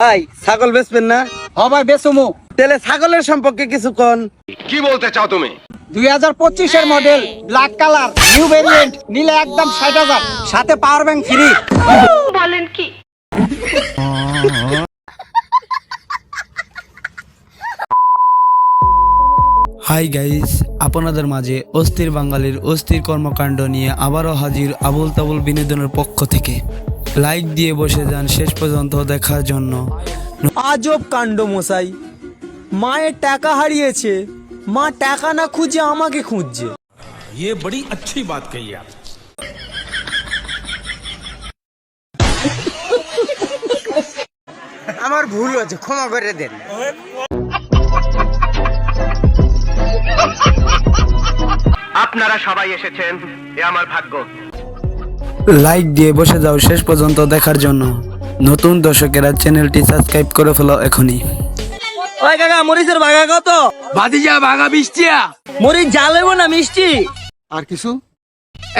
ভাই ছাগল বেচবেন না? হ ভাই বেচুমু। তাহলে ছাগলের সম্পর্কে কিছু কোন। কি বলতে চাও তুমি? 2025 model, black colour, new variant, নিলে একদম 60,000, সাথে পাওয়ার ব্যাংক ফ্রি। বলেন কি? হাই গাইস, আপনাদের মাঝে অস্থির বাঙালির অস্থির কর্মকাণ্ড নিয়ে আবারও হাজির আবুল তাবুল বিনোদনের পক্ষ থেকে। লাইক দিয়ে বসে যান শেষ পর্যন্ত দেখার জন্য। আজব কাণ্ড মশাই, মায়ের টাকা হারিয়েছে, মা টাকা না খুঁজে আমাকে খুঁজছে। ये बड़ी अच्छी बात कही आप। আমার ভুল হয়েছে, ক্ষমা করে দেন। আপনারা সবাই এসেছেন, এ আমার ভাগ্য। লাইক দিয়ে বসে যাও শেষ পর্যন্ত দেখার জন্য। নতুন দর্শকেরা চ্যানেলটি সাবস্ক্রাইব করে ফেলো এখনই। ওই কাকা, মরিচের ভাগা কত? ভাতিজা ভাগা 20 টিয়া। মরিচ ঝাল হইব না মিষ্টি? আর কিছু?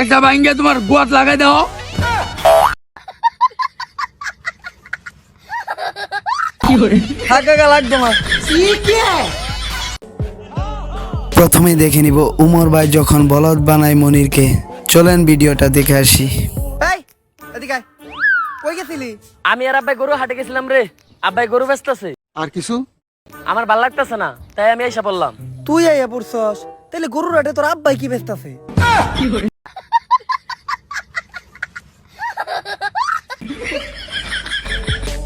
একটা ভাঙ্গে তোমার গোয়াত লাগাই দাও। কাকা লাগতো না। প্রথমে দেখে নিব উমর ভাই যখন বলদ বানায় মনিরকে। চলেন ভিডিওটা দেখে আসি। এই এদিকে আয়। কই গেছিলি? আমি আর আব্বাই গরু হাটে গেছিলাম রে। আব্বাই গরু বেচতেছে, আর কিছু? আমার ভাল লাগতেছে না, তাই আমি এসে বললাম। তুই আইয়া পড়ছস, তাহলে গরুর হাটে তোর আব্বাই কি বেচতাছে?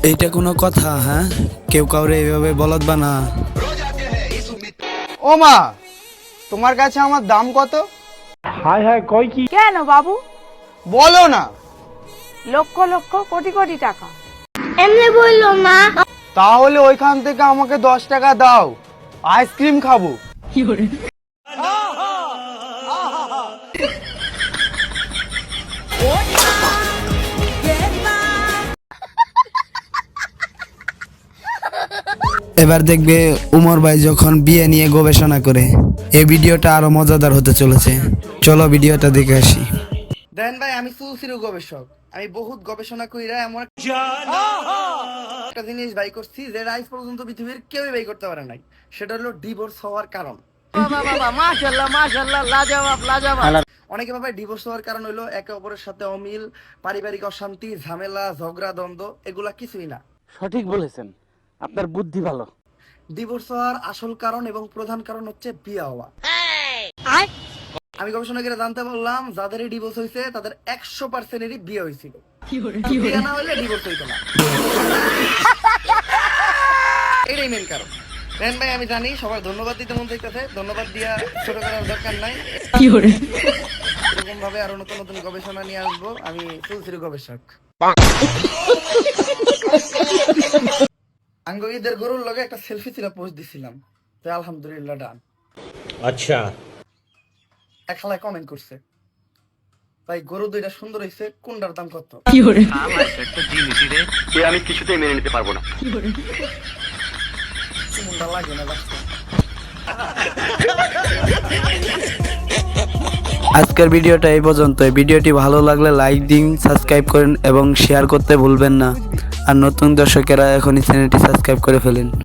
এইটা কোনো কথা? হ্যাঁ, কেউ কাউরে এইভাবে বলদ বানা? ও মা, তোমার কাছে আমার দাম কত? কেন বাবু? বলো না। লক্ষ লক্ষ কোটি কোটি টাকা। এমনি বললো মা। তাহলে ওইখান থেকে আমাকে 10 টাকা দাও, আইসক্রিম খাবো। এবার দেখবে উমর ভাই যখন বিয়ে নিয়ে গবেষণা করে। এই ভিডিওটা আরো মজাদার হতে চলেছে। চলো ভিডিওটা দেখে আসি। দেন ভাই, আমি সুলসিরু গবেষক। আমি বহুত গবেষণা কইরা এমন একটা জিনিস বাই করছি যেটা আজ পর্যন্ত পৃথিবীর কেউই বাই করতে পারে নাই। সেটা হলো ডিভোর্স হওয়ার কারণ। মাশাআল্লাহ মাশাআল্লাহ, লাজবাব লাজবাব। অনেকে ভাবে ডিভোর্স হওয়ার কারণ হলো একে অপরের সাথে অমিল, পারিবারিক অশান্তি, ঝামেলা, ঝগড়া, দ্বন্দ্ব। এগুলা কিছুই না। সঠিক বলেছেন, আপনার বুদ্ধি ভালো। ডিভোর্স হওয়ার আসল কারণ এবং প্রধান কারণ হচ্ছে বিয়ে হওয়া। আমি গবেষণা করে জানতে পারলাম যাদেরই ডিভোর্স হয়েছে তাদের 100%-এরই বিয়ে হয়েছিল। বিয়ে না হলে ডিভোর্স হইতো না। এটাই মেন কারণ। রেন ভাই, আমি জানি সবার ধন্যবাদ দিতে মন চাইতেছে, ধন্যবাদ দিয়া ছোট করার দরকার নাই। এরকম ভাবে আরো নতুন নতুন গবেষণা নিয়ে আসবো। আমি সুলসিরু গবেষক। আঙ্গো ঈদের গরুর লগে একটা সেলফি ছিল, পোস্ট দিছিলাম, তো আলহামদুলিল্লাহ ডান। अच्छा এক শালায় কমেন্ট করছে, ভাই গরু দুইটা সুন্দর হইছে, কোনটার দাম কত? আমি কিছুতেই মেনে নিতে পারবো না। কোনটা লাগে না লাগছে। আজকের ভিডিওটা এই পর্যন্ত। ভিডিওটি ভালো লাগলে লাইক দিন, সাবস্ক্রাইব করেন এবং শেয়ার করতে ভুলবেন না। আর নতুন দর্শকেরা এখনই চ্যানেলটি সাবস্ক্রাইব করে ফেলেন।